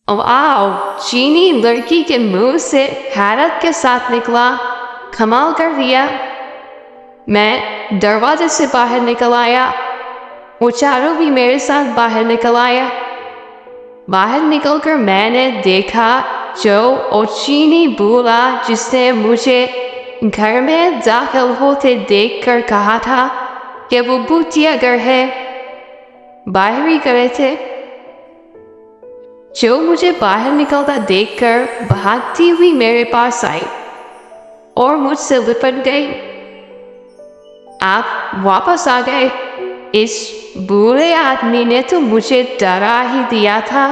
Wow! चीनी लड़की के मुंह से हैरत के साथ निकला, कमाल कर दिया। मैं दरवाजे से बाहर निकल आया। वो चारों भी मेरे साथ बाहर निकल आया। बाहर निकलकर मैंने देखा जो और चीनी बोला जिसने मुझे घर में दाखिल होते देखकर कहा था कि वो भूतिया घर है, बाहर ही करे थे। जो मुझे बाहर निकलता देखकर भागती हुई मेरे पास आई और मुझसे लिपट गई। आप वापस आ गए। इस बुरे आदमी ने तो मुझे डरा ही दिया था।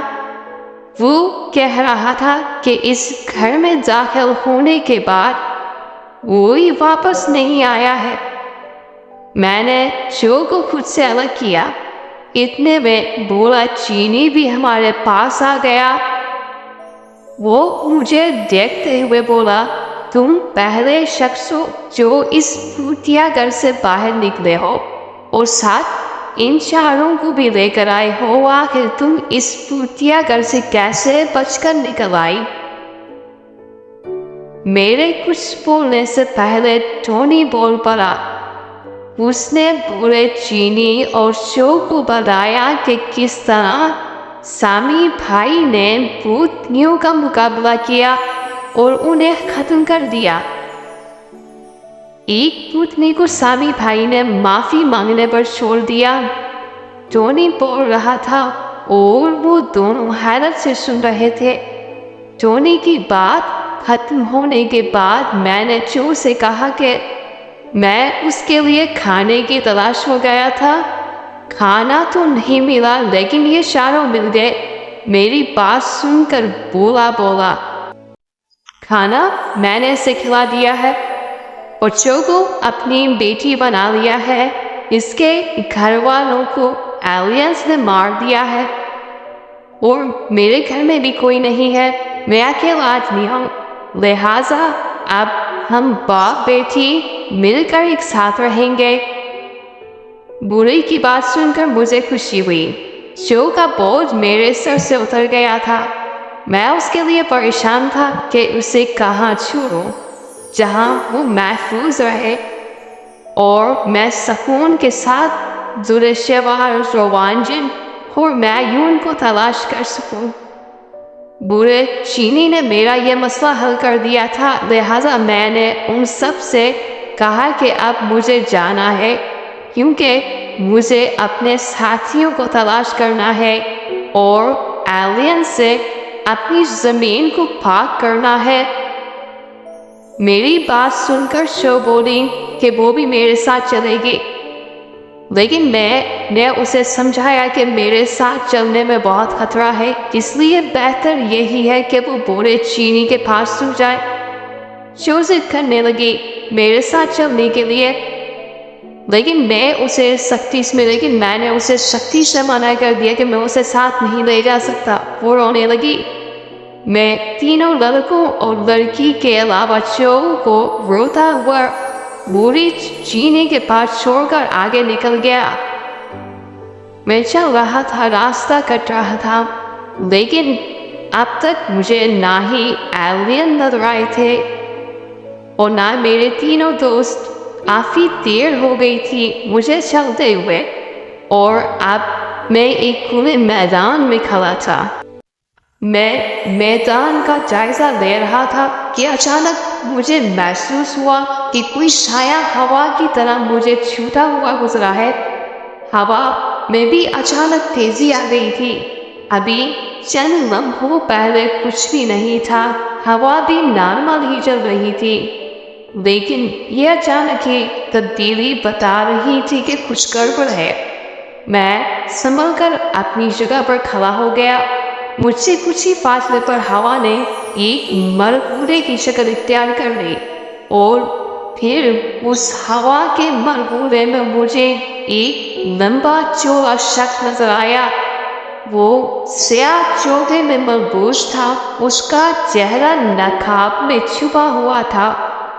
वो कह रहा था कि इस घर में दाखिल होने के बाद वो ही वापस नहीं आया है। मैंने जो को खुद से अलग किया। इतने में बोला चीनी भी हमारे पास आ गया। वो मुझे देखते हुए बोला, तुम पहले शख्स हो जो इस भूतिया घर से बाहर निकले हो और साथ इन चारों को भी लेकर आए हो। आखिर तुम इस भूतिया घर से कैसे बचकर निकल आई? मेरे कुछ बोलने से पहले टोनी बोल पड़ा। उसने पूरे चीनी और शो को बताया कि किस तरह सामी भाई ने भूतनियों का मुकाबला किया और उन्हें खत्म कर दिया। एक भूतनी को सामी भाई ने माफी मांगने पर छोड़ दिया। टोनी बोल रहा था और वो दोनों हैरत से सुन रहे थे। टोनी की बात खत्म होने के बाद मैंने जो से कहा कि मैं उसके लिए खाने की तलाश में गया था। खाना तो नहीं मिला लेकिन ये चारों मिल गए। मेरी बात सुनकर बोला खाना मैंने इसे खिला दिया है और जो को अपनी बेटी बना लिया है। इसके घर वालों को एलियंस ने मार दिया है और मेरे घर में भी कोई नहीं है। मैं अकेला आदमी हूँ, लिहाजा अब हम बाप बेटी मिलकर एक साथ रहेंगे। बुरे की बात सुनकर मुझे खुशी हुई। जो का बोझ मेरे सर से उतर गया था। मैं उसके लिए परेशान था कि उसे कहाँ छोड़ूं जहाँ वो महफूज रहे और मैं सुकून के साथ दुर्शवार रोमांचन और मैयून को तलाश कर सकूं। बुरे चीनी ने मेरा यह मसला हल कर दिया था, लिहाजा मैंने उन सब से कहा कि अब मुझे जाना है क्योंकि मुझे अपने साथियों को तलाश करना है और एलियन से अपनी ज़मीन को पाक करना है। मेरी बात सुनकर शो बोली कि वो भी मेरे साथ चलेगी, लेकिन मैंने उसे समझाया कि मेरे साथ चलने में बहुत खतरा है, इसलिए बेहतर यही है कि वो बुरे चीनी के पास छूट जाए। शो जिद करने लगी मेरे साथ चलने के लिए, लेकिन मैंने उसे सख्ती से मना कर दिया कि मैं उसे साथ नहीं ले जा सकता। वो रोने लगी। मैं तीनों लड़कों और लड़की के अलावा शो को रोता हुआ बुरी चीनी के पास छोड़कर आगे निकल गया। मैं चल रहा था, रास्ता कट रहा था, लेकिन अब तक मुझे ना ही एलियन नजर आए थे और ना मेरे तीनों दोस्त। काफी देर हो गई थी मुझे चलते हुए और अब मैं एक खुले मैदान में खड़ा था। मैं मैदान का जायजा ले रहा था कि अचानक मुझे महसूस हुआ कि कोई साया हवा की तरह मुझे छूता हुआ गुजरा है। हवा में भी अचानक तेजी आ गई थी। अभी चंद लम्हों पहले कुछ भी नहीं था, हवा भी नॉर्मल ही चल रही थी, लेकिन यह अचानक ही तब्दीली बता रही थी कि कुछ गड़बड़ है। मैं संभल कर अपनी जगह पर खड़ा हो गया। मुझसे कुछ ही फासले पर हवा ने एक मरकूरे की शक्ल इख्तियार कर ली और फिर उस हवा के मरकूरे में मुझे एक लंबा चौड़ा शख्स नजर आया। वो स्याह चौके में मलबूस था। उसका चेहरा नकाब में छुपा हुआ था।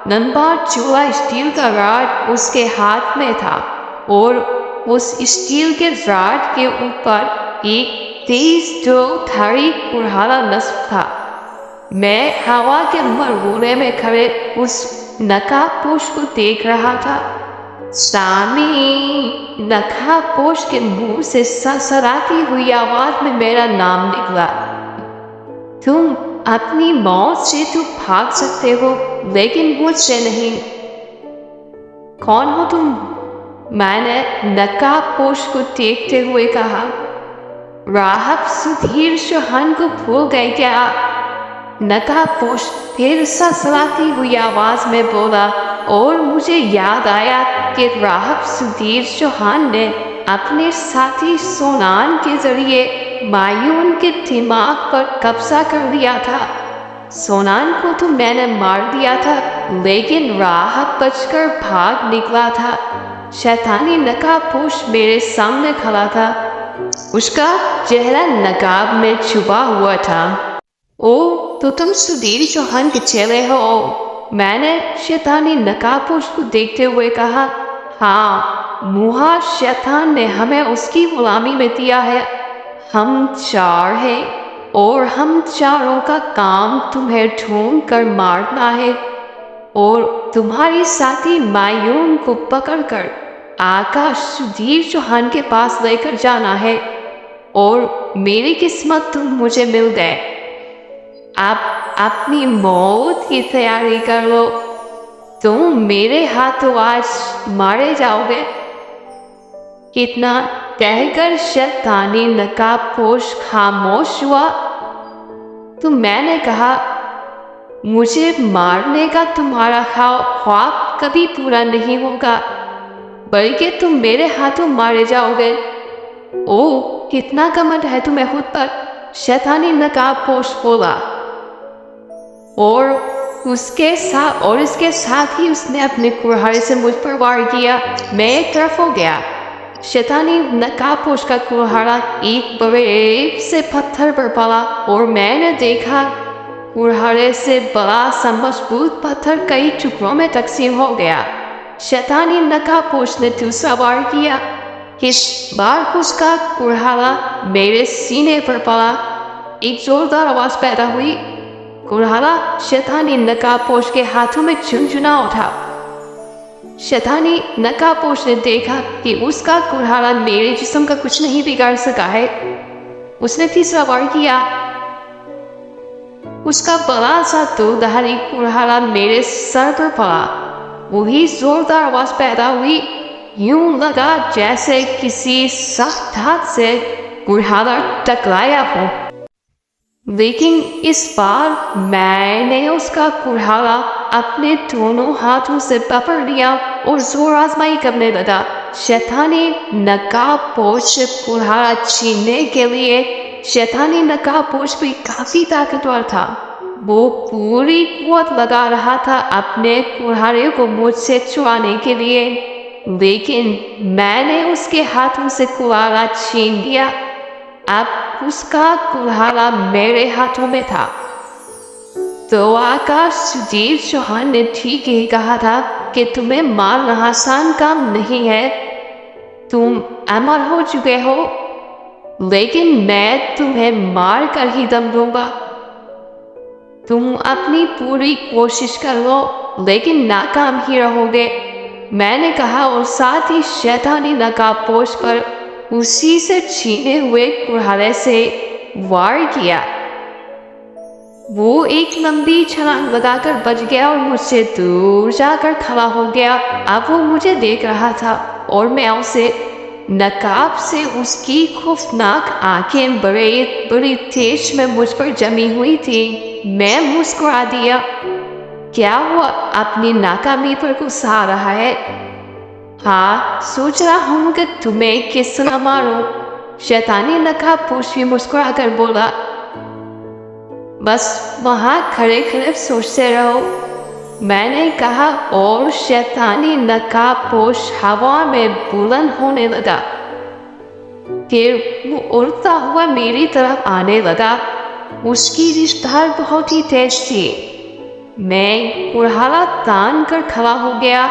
लंबा चौड़ा स्टील का रॉड उसके हाथ में था और उस स्टील के रॉड के ऊपर एक तेज जो थारी कुल्हाड़ा नस्ब था। मैं हवा के मरगोले में खड़े उस नकाबपोश को देख रहा था। सामी, नकाबपोश के मुंह से ससराती हुई आवाज में मेरा नाम निकला। तुम अपनी मौत से तो भाग सकते हो, लेकिन मुझसे नहीं। कौन हो तुम? मैंने नकाबपोश को देखते हुए कहा। राहब सुधीर चौहान को भूल गए क्या? नकाबपोश फिर ससराती हुई आवाज में बोला और मुझे याद आया कि राहब सुधीर चौहान ने अपने साथी सोनान के जरिए मायून के दिमाग पर कब्जा कर लिया था। सोनान को तो मैंने मार दिया था, लेकिन राहब बचकर भाग निकला था। शैतानी नकाबपोश मेरे सामने खड़ा था। उसका चेहरा नकाब में छुपा हुआ था। ओ, तो तुम सुधीर चौहान के चेले हो? मैंने शैतानी नकाबपोश को देखते हुए कहा। हाँ, मुहा शैतान ने हमें उसकी गुलामी में दिया है। हम चार हैं और हम चारों का काम तुम्हें ढूंढ कर मारना है और तुम्हारी साथी मायून को पकड़कर आकाश सुधीर चौहान के पास लेकर जाना है। और मेरी किस्मत तुम मुझे मिल गए। आप अपनी मौत की तैयारी कर लो। तुम मेरे हाथों आज मारे जाओगे। कितना कहकर शैतानी नकाबपोश खामोश हुआ। तो मैंने कहा, मुझे मारने का तुम्हारा ख्वाब कभी पूरा नहीं होगा, बल्कि तुम मेरे हाथों मारे जाओगे। ओ, कितना घमंड है तुम्हें खुद पर, शैतानी नकाबपोश बोला। और इसके साथ ही उसने अपने कुल्हाड़े से मुझ पर वार किया। मैं एक तरफ हो गया। शैतानी नकाबपोश का कुल्हाड़ा एक बड़े से पत्थर पर पड़ा और मैंने देखा कुल्हाड़े से बड़ा सा मजबूत पत्थर कई टुकड़ों में तकसीम हो गया। शैतानी नकाबपोश ने दूसरा वार किया। इस बार उसका कुल्हाड़ा मेरे सीने पर पड़ा। एक जोरदार आवाज पैदा हुई। कुल्हाड़ा शैतानी नकाबपोश के हाथों में झुनझुना उठा। शैतानी नकाबपोश ने देखा कि उसका कुल्हाड़ा मेरे जिस्म का कुछ नहीं बिगाड़ सका है। उसने तीसरा वार किया। उसका बड़ा सा दोधारी कुल्हाड़ा मेरे सर पर पड़ा। वही जोरदार आवाज पैदा हुई। यूं लगा जैसे किसी सख्त हाथ से कुल्हाड़ा टकराया हो। लेकिन इस बार मैंने उसका कुल्हाड़ा अपने दोनों हाथों से पकड़ लिया और जोर आजमाई करने लगा। शैतानी नकाबपोश कुल्हाड़ा छीनने के लिए शैतानी नकाबपोश भी काफी ताकतवर था। वो पूरी कुव्वत लगा रहा था अपने कुल्हाड़े को मुझसे छुड़ाने के लिए, लेकिन मैंने उसके हाथों से कुल्हाड़ा छीन लिया। अब उसका कुल्हाड़ा मेरे हाथों में था। तो आकाश सुधीर चौहान ने ठीक ही कहा था कि तुम्हें मारना आसान काम नहीं है। तुम अमर हो चुके हो, लेकिन मैं तुम्हें मार कर ही दम दूंगा। तुम अपनी पूरी कोशिश कर लो, लेकिन नाकाम ही रहोगे, मैंने कहा और साथ ही शैतानी नकाबपोश पर उसी से छीने हुए कुल्हाड़े से वार किया। वो एक लंबी छलांग लगाकर बच गया और मुझसे दूर जाकर खड़ा हो गया। अब वो मुझे देख रहा था और मैं उसे नकाब से उसकी खौफनाक आंखें बड़ी तेज में मुझ पर जमी हुई थी। मैं मुस्कुरा दिया। क्या हुआ, अपनी नाकामी पर गुस्सा रहा है? हाँ, सोच रहा हूँ कि तुम्हें किस तरह मारूं। शैतानी नकाबपोश भी मुस्कुरा कर बोला। बस वहाँ खड़े खड़े सोचते रहो, मैंने कहा और शैतानी नकाबपोश हवा में बुलंद होने लगा। फिर वो उड़ता हुआ मेरी तरफ आने लगा। उसकी रफ्तार बहुत ही तेज थी। मैं कुल्हाड़ा तान कर खड़ा हो गया।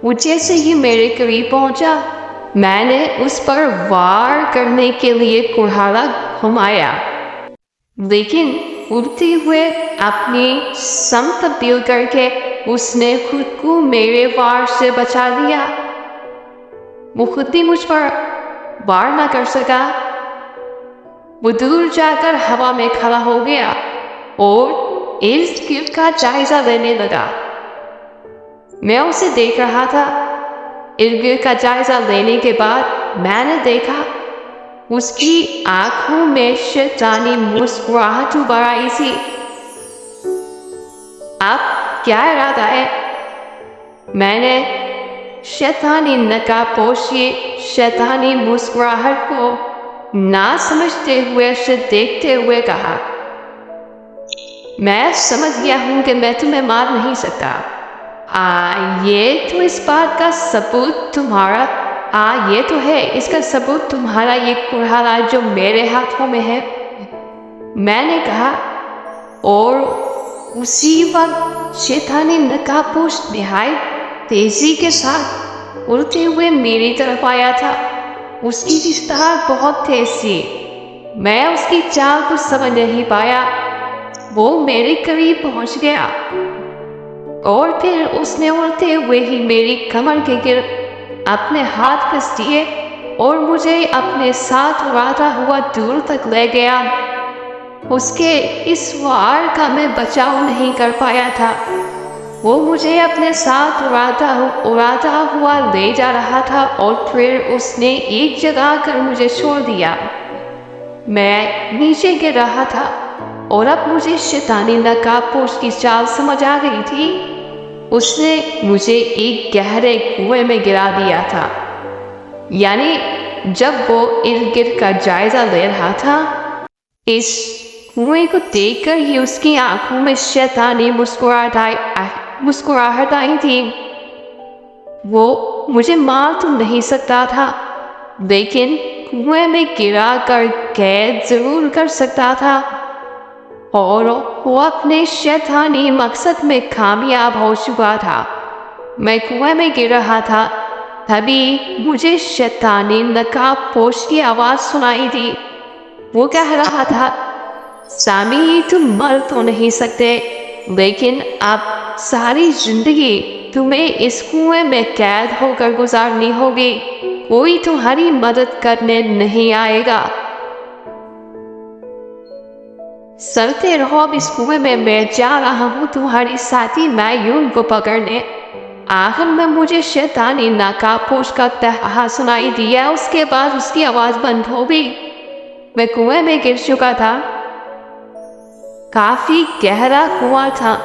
वो जैसे ही मेरे करीब पहुंचा, میں نے اس پر وار کرنے کے لیے کڑھاڑا گھمایا، لیکن اڑتے ہوئے اپنی سمت تبدیل کر کے اس نے خود کو میرے وار سے بچا لیا۔ وہ خود بھی مجھ پر وار نہ کر سکا۔ وہ دور جا کر ہوا میں کھڑا ہو گیا اور ارد گرد کا جائزہ لینے لگا۔ میں اسے دیکھ رہا تھا۔ ارد گرد کا جائزہ لینے کے بعد میں نے دیکھا اس کی آنکھوں میں شیطانی مسکراہٹ ابھر آئی تھی۔ اب کیا ارادہ ہے؟ میں نے شیطانی نقاب پوشی شیطانی مسکراہٹ کو نہ سمجھتے ہوئے اسے دیکھتے ہوئے کہا، میں سمجھ گیا ہوں کہ میں تمہیں مار نہیں سکتا۔ یہ تو اس بات کا ثبوت تمہارا یہ تو ہے اس کا ثبوت تمہارا یہ کڑھاڑا جو میرے ہاتھوں میں ہے، میں نے کہا، اور اسی وقت شیطانی نقاب پوش نہایت تیزی کے ساتھ اڑتے ہوئے میری طرف آیا تھا۔ اس کی رفتار بہت تیز تھی۔ میں اس کی چال کو سمجھ نہیں پایا۔ وہ میرے قریب پہنچ گیا اور پھر اس نے اڑتے ہوئے ہی میری کمر کے گرد اپنے ہاتھ کس دیے اور مجھے اپنے ساتھ اڑاتا ہوا دور تک لے گیا۔ اس کے اس وار کا میں بچاؤ نہیں کر پایا تھا۔ وہ مجھے اپنے ساتھ اڑاتا ہوا لے جا رہا تھا اور پھر اس نے ایک جگہ کر مجھے چھوڑ دیا۔ میں نیچے گر رہا تھا اور اب مجھے شیطانی نقاب پوش کی چال سمجھ آ گئی تھی۔ اس نے مجھے ایک گہرے کنویں میں گرا دیا تھا۔ یعنی جب وہ ارد گرد کا جائزہ لے رہا تھا، اس کنویں کو دیکھ کر ہی اس کی آنکھوں میں شیطانی مسکراہٹ آئی تھی۔ وہ مجھے مار تو نہیں سکتا تھا، لیکن کنویں میں گرا کر قید ضرور کر سکتا تھا، اور وہ اپنے شیطانی مقصد میں کامیاب ہو چکا تھا۔ میں کنویں میں گر رہا تھا، تبھی مجھے شیطانی نقاب پوش کی آواز سنائی دی۔ وہ کہہ رہا تھا، سامی تم مر تو نہیں سکتے، لیکن اب ساری زندگی تمہیں اس کنویں میں قید ہو کر گزارنی ہوگی، کوئی تمہاری مدد کرنے نہیں آئے گا۔ چلتے رہو اب اس کنویں میں جا رہا ہوں تمہاری ساتھی معیون کو پکڑنے۔ آخر میں مجھے شیطانی نقاب پوش کا تہا سنائی دیا۔ اس کے بعد اس کی آواز بند ہو گئی۔ میں کنویں میں گر چکا تھا۔ کافی گہرا کنواں تھا۔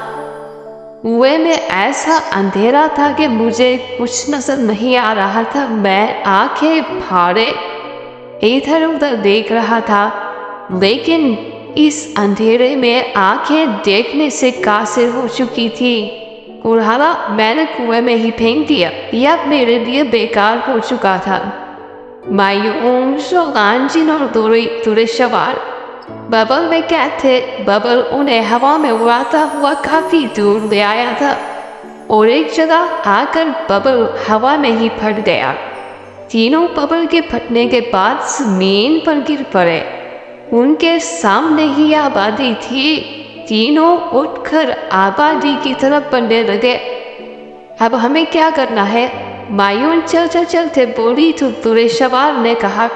کنویں میں ایسا اندھیرا تھا کہ مجھے کچھ نظر نہیں آ رہا تھا۔ میں آنکھیں پھاڑے ادھر ادھر دیکھ رہا تھا، لیکن اس اندھیرے میں آنکھیں دیکھنے سے قاصر ہو چکی تھی۔ کڑھاڑا میں نے کنویں میں ہی پھینک دیا۔ یہ اب میرے لیے بیکار ہو چکا تھا۔ مایون شوغانجن اور دورے شوار ببل میں قید تھے۔ ببل انہیں ہوا میں اڑاتا ہوا کافی دور لے آیا تھا اور ایک جگہ آ کر ببل ہوا میں ہی پھٹ گیا۔ تینوں ببل کے پھٹنے کے بعد زمین پر گر پڑے۔ ان کے سامنے ہی آبادی تھی۔ تینوں اٹھ کر آبادی کی طرف بڑھنے لگے۔ اب ہمیں کیا کرنا ہے؟ مایون چلتے بولی تو دورے شوار نے کہا،